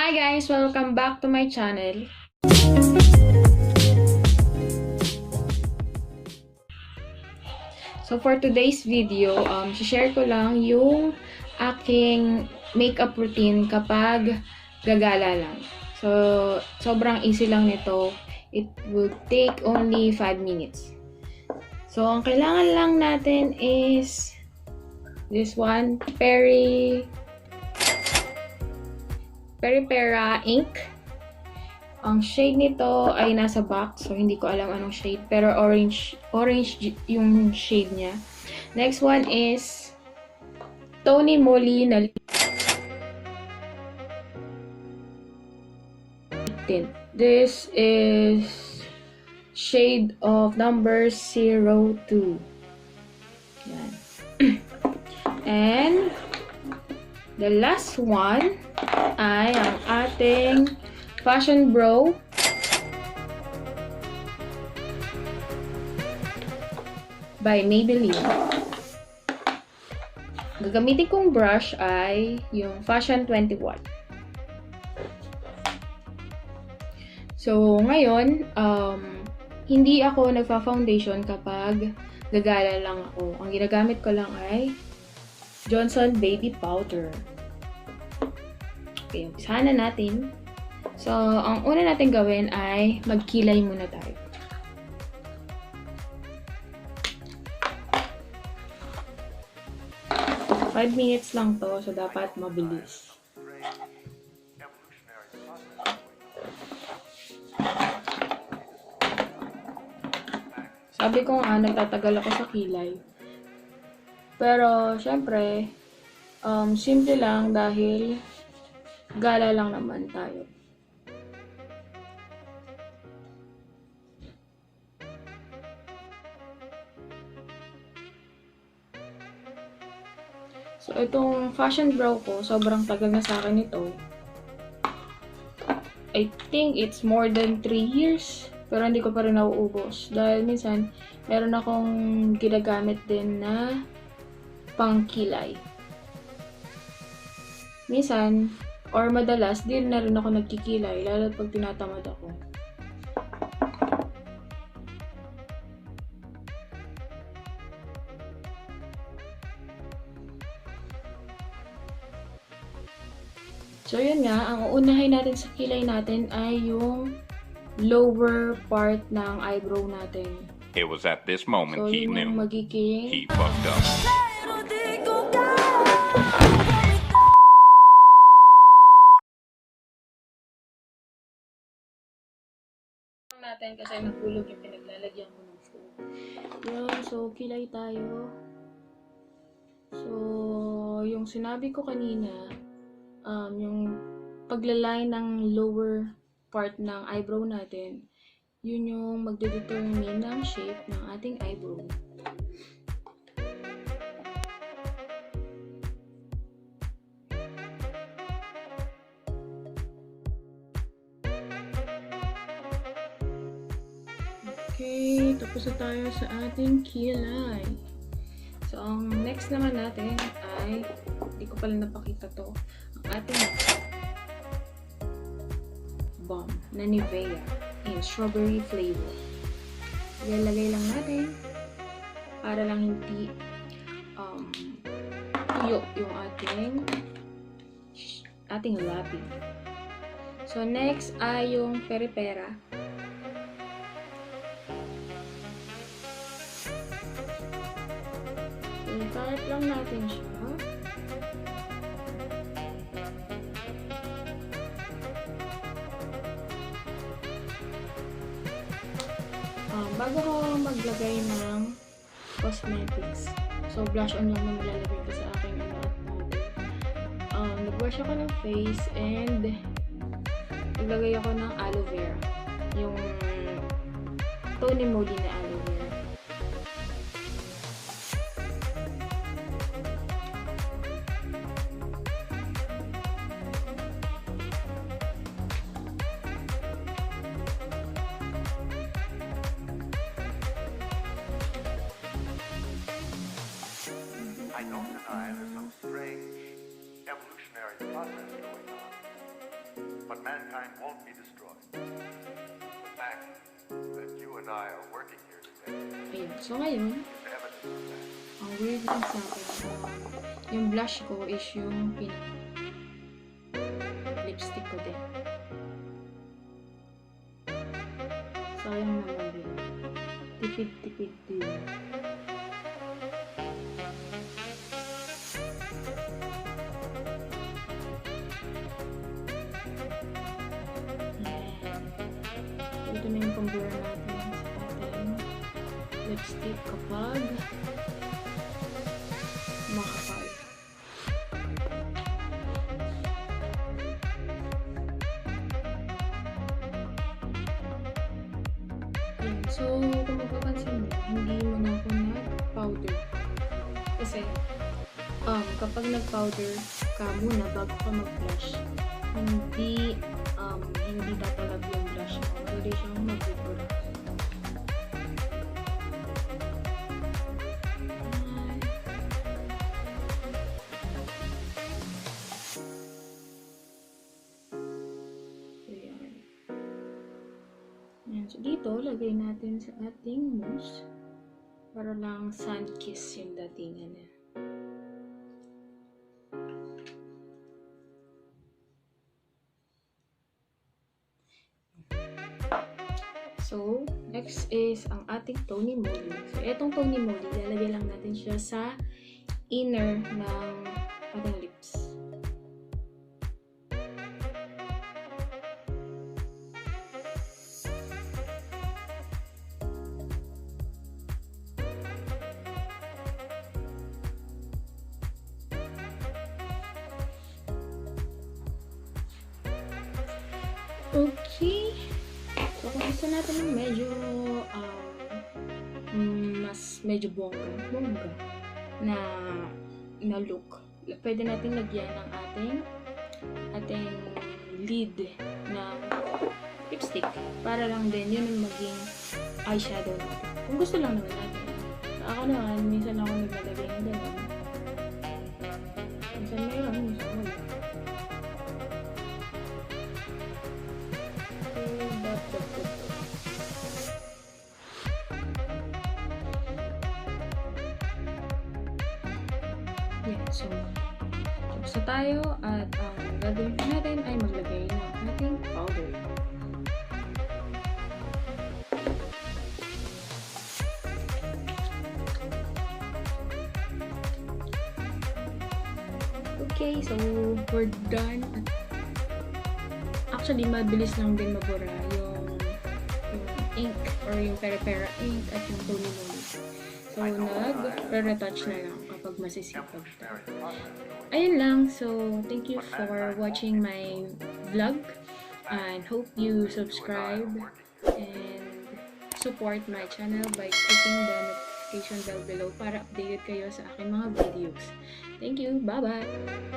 Hi guys! Welcome back to my channel. So for today's video, share ko lang yung aking makeup routine kapag gagala lang. So, sobrang easy lang nito. It will take only 5 minutes. So, ang kailangan lang natin is this one, Pera ink. Ang shade nito ay nasa box, so hindi ko alam anong shade, pero orange yung shade niya. Next one is Tony Moly na tint. This is shade of number 02. Yan. And the last one ay ang ating Fashion Bro by Maybelline. Gagamitin kong brush ay yung Fashion 21. So, ngayon, hindi ako nagfa-foundation kapag gagala lang ako. Ang ginagamit ko lang ay Johnson Baby Powder. Okay, umpisahan na natin. So, ang una natin gawin ay magkilay muna tayo. Five minutes lang to, so dapat mabilis. Sabi ko nga, nagtatagal ako sa kilay. Pero, syempre, simple lang dahil gala lang naman tayo. So, itong fashion brow ko, sobrang tagal na sa akin ito. I think it's more than 3 years. Pero hindi ko pa rin nauubos. Dahil minsan, meron akong ginagamit din na pangkilay. Minsan, or madalas, di na rin ako nagkikilay. Lalo pag tinatamad ako. So, yun nga. Ang uunahin natin sa kilay natin ay yung lower part ng eyebrow natin. It was at this moment he knew magiging he fucked up. natin kasi nagulog yung pinaglalagyan ko ng food. Yun, so kilay tayo. So, yung sinabi ko kanina, yung paglalay ng lower part ng eyebrow natin, yun yung magdedetermine ng shape ng ating eyebrow. Okay, tapos na tayo sa ating kilay. So, ang next naman natin ay, hindi ko pala napakita to, ang ating balm na Nivea in strawberry flavor. Ilalagay lang natin para lang hindi tuyo yung ating labi. So, next ay yung pera. I-start lang natin siya. Bago ko maglagay ng cosmetics, so blush on lang na malalagay ko sa aking nag-wash ako ng face and naglagay ako ng aloe vera, yung Tony Moly na aloe vera. I don't deny there's some strange evolutionary process going on. But mankind won't be destroyed. The fact that you and I are working here today Ayun. So ngayon, is evidence of that. ang weird lang sa akin, yung blush ko is yung lipstick ko din. Sayang naman din. Tipid-tipid din. Ito na yung pambura natin sa ating lipstick kapag makapal. Ayan. So, kung mapapansin mo, hindi mo na ako nag-powder. Kasi, kapag nag-powder ka muna bago ka mag-blush, hindi tatalab yung blush mo. Madali siyang magbubura. So, yan. Yan. So, dito, lagay natin sa ating mousse para lang sun kiss yung datingan niya. So, next is ang ating Tony Moly. So, etong Tony Moly, lalagay lang natin siya sa inner ng ating lips. Okay. So, kung gusto natin ng medyo bongga na look, pwede natin lagyan ng ating lid ng lipstick para lang din yun ang maging eyeshadow natin. Kung gusto lang naman natin. Ako naman, minsan ako naglalagay ng ganun. Minsan mayroon, minsan wala. Yan, so tapos na tayo at ang gagawin natin ay maglagay ng ating powder. Okay, so we're done. Actually, mabilis lang din mabura yung ink or yung pera-pera ink at yung Tony Moly. So, nag-retouch na lang kapag masisipag. Ayun lang. So, thank you for watching my vlog and hope you subscribe and support my channel by clicking the notification bell below para updated kayo sa aking mga videos. Thank you. Bye-bye!